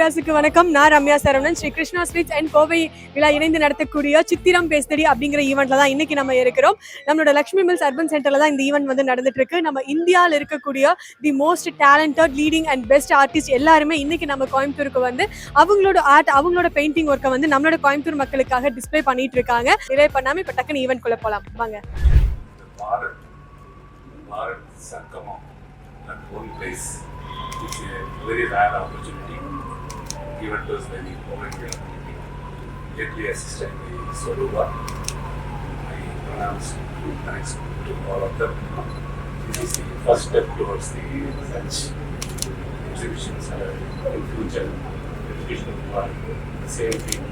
வியூவர்ஸுக்கு வணக்கம். நான் Ramya Saravanan. Sri Krishna sweets and Kovai விழா இணைந்து நடத்தக்கூடிய சித்திரம் பேஸ்தடி அப்படிங்கிற ஈவெண்ட்ல தான் இன்னைக்கு நம்ம இருக்கிறோம். நம்மளோட லக்ஷ்மி மில்ஸ் அர்பன் சென்டர்ல தான் இந்த ஈவெண்ட் வந்து நடந்துட்டு இருக்கு. நம்ம இந்தியாவில் இருக்கக்கூடிய the most talented leading and best artist எல்லாருமே இன்னைக்கு நம்ம கோயம்புத்தூருக்கு வந்து அவங்களோட ஆர்ட், அவங்களோட பெயிண்டிங் ஒர்க்கை வந்து நம்மளோட கோயம்புத்தூர் மக்களுக்காக டிஸ்பிளே பண்ணிட்டு இருக்காங்க. டிலே பண்ணாம இப்ப டக்குன்னு ஈவெண்ட் குள்ள போலாம் வாங்க. It's a very rare opportunity given to us by the Kovan immediately assisted by Swarupa. I pronounce thanks to all of them. This is the first step towards the such exhibitions in future. Educational part, the same thing.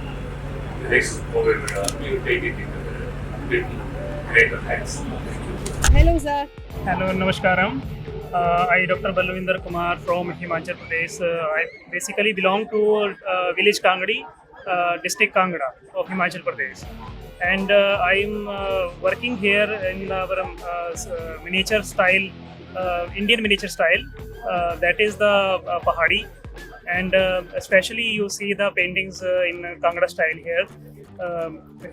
The next Kovan will take it into the bit greater heights. Hello sir. Hello, Namaskaram. I Dr. Balwinder Kumar from Himachal Pradesh. I basically belong to village Kangadi, district Kangra of Himachal Pradesh. And I'm working here in our miniature style, Indian miniature style. That is the Pahadi. And especially you see the paintings in Kangra style here.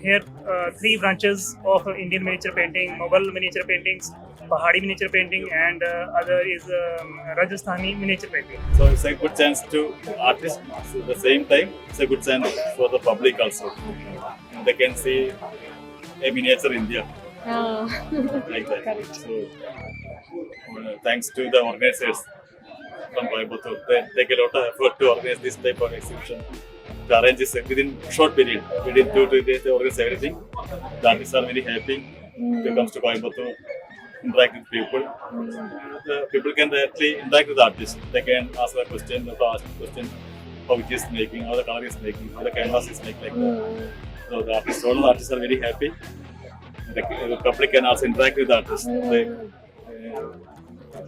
Here three branches of Indian miniature painting: Mughal miniature paintings, Pahadi miniature painting, and other is Rajasthani miniature painting. So it's a good chance to artists. At the same time, it's a good chance for the public also. They can see a miniature India like that. Correct. So thanks to the organizers from Coimbatore, they take a lot of effort to organize this type of exhibition. To arrange this within short period, within 2-3 days, they organize everything. The artists are very happy to come to Coimbatore, interact with people. The people can directly interact with the artists. They can ask a question, how it is making, how the color is making, how the canvas is making, like that. So the artists, all the artists are very happy. The public can also interact with the artists. They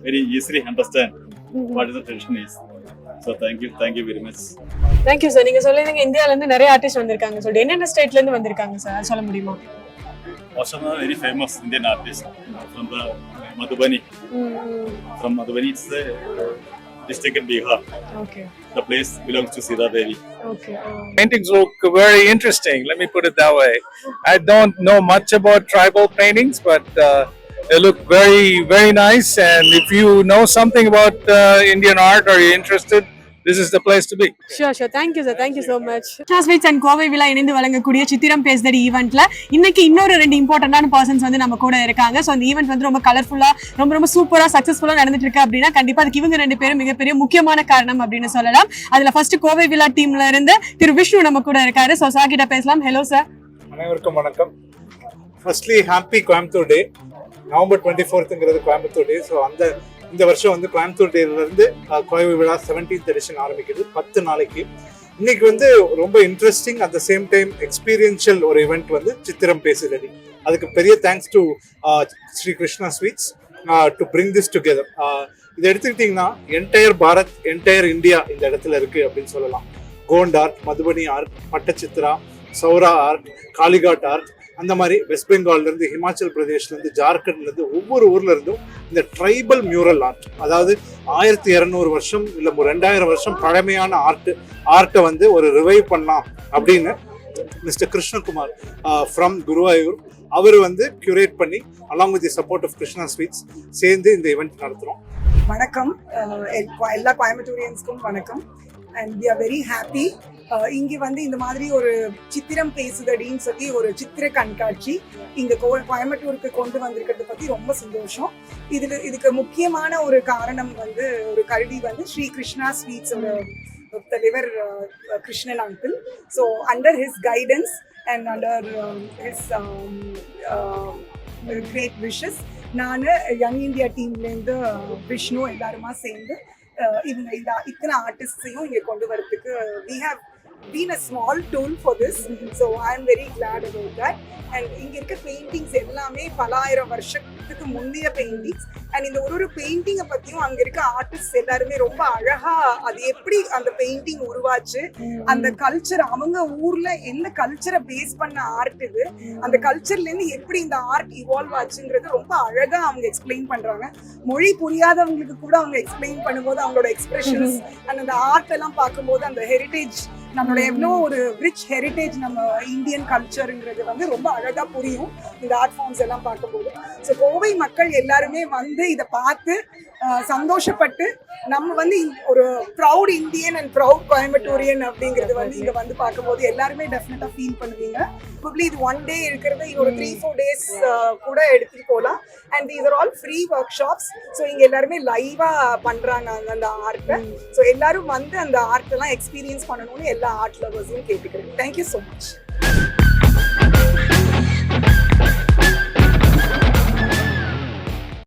very easily understand what is the tradition is. So thank you very much. Thank you sir. நீங்க சொல்லிருந்தீங்க இந்தியால இருந்து நிறைய artist வந்திருக்காங்க சொல்லிட்டு, என்னென்ன ஸ்டேட்ல இருந்து வந்திருக்காங்க சார், அது சொல்ல முடியுமா? Most of them are very famous Indian artists from the Madhubani. From Madhubani, it's the district in Bihar. Okay. The place belongs to Sita Devi. Okay. Paintings look very interesting. Let me put it that way. I don't know much about tribal paintings, but they look very, very nice. And if you know something about Indian art or you're interested, this is the place to be. Sure. Thank you sir. Thank you so much. Krishna sweets and Kovai விழா இணைந்து வழங்கக்கூடிய சித்திரம் பேஸ்தடி ஈவெண்ட்ல இன்னைக்கு இன்னொரு 2 இம்பார்ட்டன்டான persons வந்து நம்ம கூட இருக்காங்க. ஸோ அந்த ஈவெண்ட் வந்து ரொம்ப கலர்ஃபுல்லா, ரொம்ப சூப்பரா, சக்சஸ்ஃபுல்லா நடந்துட்டு இருக்கு அப்படின்னா கண்டிப்பா அதுக்கு இவங்க 2 பேரும் மிகப்பெரிய முக்கியமான காரணம் அப்படின்னு சொல்லலாம். அதுல ஃபர்ஸ்ட் கோவை விழா டீம்ல இருந்து திரு விஷ்ணு நம்ம கூட இருக்காரு. ஸோ சார் கிட்ட பேசலாம். Hello sir. அனைவருக்கும் வணக்கம். ஃபர்ஸ்ட்லி ஹாப்பி கோயம்புத்தூர் டே. நவம்பர் 24ங்கிறது கோயம்புத்தூர் டே. ஸோ இந்த வருஷம் வந்து கோயம்புத்தூர் டேலேருந்து கோவை விழா 17th எடிஷன் ஆரம்பிக்குது. 10 நாளைக்கு. இன்னைக்கு வந்து ரொம்ப interesting, at the same time experiential ஒரு இவெண்ட் வந்து சித்திரம் பேசுதடி. அதுக்கு பெரிய thanks to Sri Krishna Sweets to bring this together. இதை எடுத்துக்கிட்டிங்கன்னா என்டையர் பாரத், என்டையர் இந்தியா இந்த இடத்துல இருக்குது அப்படின்னு சொல்லலாம். Gond art, Madhubani art, Pattachitra, Saura art, Kalighat art, அந்த மாதிரி வெஸ்ட் பெங்கால்லேருந்து, ஹிமாச்சல் பிரதேஷ்லேருந்து, ஜார்க்கண்ட்லேருந்து, ஒவ்வொரு ஊர்ல இருந்தும் இந்த ட்ரைபல் மியூரல் ஆர்ட், அதாவது 1200 வருஷம் இல்லை 2000 வருஷம் பழமையான ஆர்ட்டை வந்து ஒரு ரிவைவ் பண்ணலாம் அப்படின்னு மிஸ்டர் கிருஷ்ணகுமார் ஃப்ரம் குருவாயூர் அவர் வந்து கியூரேட் பண்ணி along with the support of Krishna Sweets சேர்ந்து இந்த ஈவெண்ட் நடத்துகிறோம். வணக்கம் எல்லா கோயம்புத்தூரியன்ஸ்க்கும் வணக்கம். And we are very happy. இங்கே வந்து இந்த மாதிரி ஒரு சித்திரம் பேசுதடின்னு சொல்லி ஒரு சித்திர கண்காட்சி இங்கே கோயம்புத்தூருக்கு கொண்டு வந்திருக்கிறத பற்றி ரொம்ப சந்தோஷம். இதுக்கு முக்கியமான ஒரு காரணம் வந்து ஒரு கல்வி வந்து ஸ்ரீ கிருஷ்ணா ஸ்வீட்ஸோட தலைவர் Krishnan uncle. So under his guidance and under his great wishes நான் யங் இந்தியா டீம்லேருந்து விஷ்ணு எல்லாருமா சேர்ந்து இவங்க இத்தனை ஆர்டிஸ்டையும் இங்கே கொண்டு வரதுக்கு we have been a small tool for this. So I am very glad about that. And இங்க இருக்க பெயிண்டிங்ஸ் எல்லாமே பல ஆயிரம் வருஷத்துக்கு முந்தைய பெயிண்டிங்ஸ். அண்ட் இந்த ஒரு பெயிண்டிங்கை பத்தியும் அங்க இருக்க ஆர்டிஸ்ட் எல்லாருமே ரொம்ப அழகா அது எப்படி அந்த பெயிண்டிங் உருவாச்சு, அந்த கல்ச்சர் அவங்க ஊர்ல என்ன கல்ச்சரை பேஸ் பண்ண ஆர்ட் இது, அந்த கல்ச்சர்ல இருந்து எப்படி இந்த ஆர்ட் இவால்வ் ஆச்சுங்கிறது ரொம்ப அழகா அவங்க எக்ஸ்பிளைன் பண்றாங்க. மொழி புரியாதவங்களுக்கு கூட அவங்க எக்ஸ்பிளைன் பண்ணும்போது அவங்களோட எக்ஸ்பிரஷன்ஸ் அண்ட் அந்த ஆர்ட் எல்லாம் பார்க்கும்போது அந்த ஹெரிட்டேஜ் நம்மளோட எவ்வளோ ஒரு ரிச் ஹெரிட்டேஜ் நம்ம இந்தியன் கல்ச்சருங்கிறது வந்து ரொம்ப அழகா புரியும் இந்த ஆர்ட் ஃபார்ம்ஸ் எல்லாம் பார்க்கும்போது. ஸோ கோவை மக்கள் எல்லாருமே வந்து இதை பார்த்து சந்தோஷப்பட்டு நம்ம வந்து ஒரு ப்ரௌட் இந்தியன் அண்ட் ப்ரௌட் கோயம்புத்தூரியன் அப்படிங்கிறது வந்து இங்கே வந்து பார்க்கும்போது எல்லாருமே டெஃபினட்டாக ஃபீல் பண்ணுவீங்க. ப்ராபப்லி இது 1 day இருக்கிறது இன்னொரு 3-4 days கூட எடுத்துட்டு போகலாம். And these are all free work shops. So இங்கே எல்லாருமே லைவாக பண்ணுறாங்க அந்த ஆர்ட்டை. ஸோ எல்லாரும் வந்து அந்த ஆர்ட்டெல்லாம் எக்ஸ்பீரியன்ஸ் பண்ணணும்னு எல்லா ஆர்ட் லவர்ஸையும் கேட்டுக்கிறேன். Thank you so much.